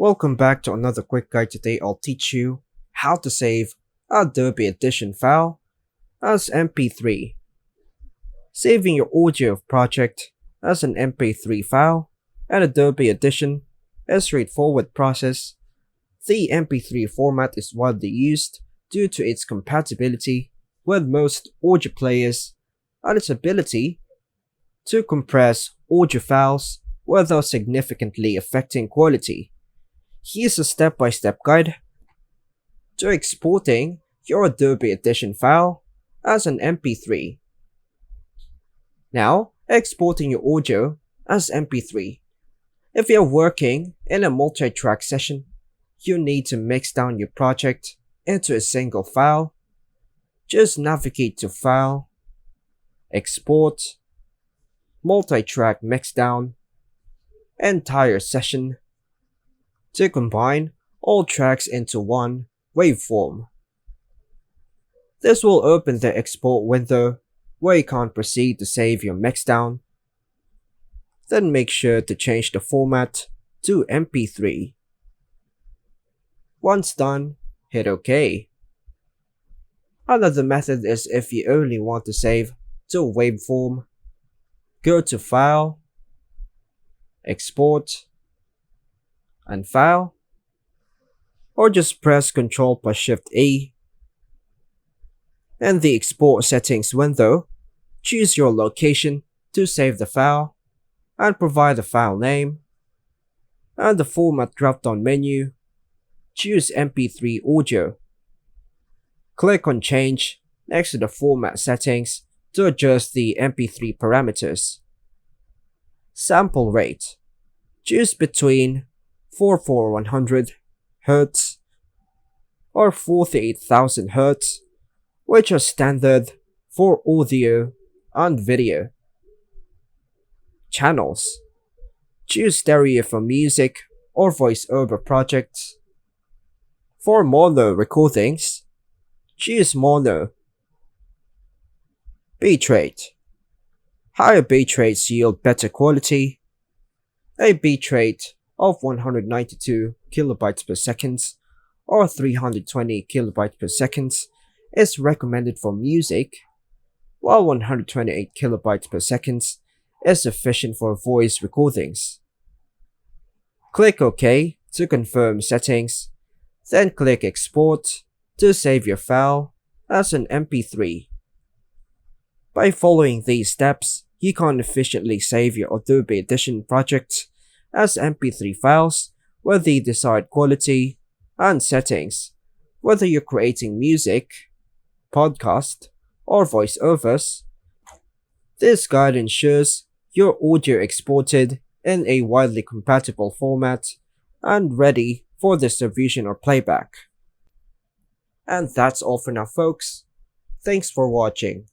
Welcome back to another quick guide. Today I'll teach you how to save Adobe Audition file as MP3. Saving your audio project as an MP3 file and Adobe Audition is a straightforward process. The MP3 format is widely used due to its compatibility with most audio players and its ability to compress audio files without significantly affecting quality. Here's a step-by-step guide to exporting your Adobe Audition file as an MP3. Now, exporting your audio as MP3. If you're working in a multi-track session, you need to mix down your project into a single file. Just navigate to File, Export, Multi-track Mixdown, Entire Session, to combine all tracks into one waveform. This will open the export window where you can proceed to save your mixdown. Then make sure to change the format to MP3. Once done, hit OK. Another method is if you only want to save to waveform, go to File, Export, and File, or just press Ctrl plus Shift E. In the Export Settings window, choose your location to save the file and provide the file name. And the Format drop-down menu, choose MP3 audio. Click on Change next to the Format settings to adjust the MP3 parameters. Sample rate, choose between 44100 Hz or 48,000 Hz, which are standard for audio and video. Channels, choose stereo for music or voiceover projects. For mono recordings, choose mono. Bitrate, higher bitrates yield better quality. A bitrate of 192 kilobytes per second or 320 kilobytes per second is recommended for music, while 128 kilobytes per second is sufficient for voice recordings. Click OK to confirm settings, then click Export to save your file as an MP3. By following these steps, you can efficiently save your Adobe Audition projects as MP3 files with the desired quality and settings. Whether you're creating music, podcast, or voiceovers, this guide ensures your audio exported in a widely compatible format and ready for distribution or playback. And that's all for now, folks. Thanks for watching.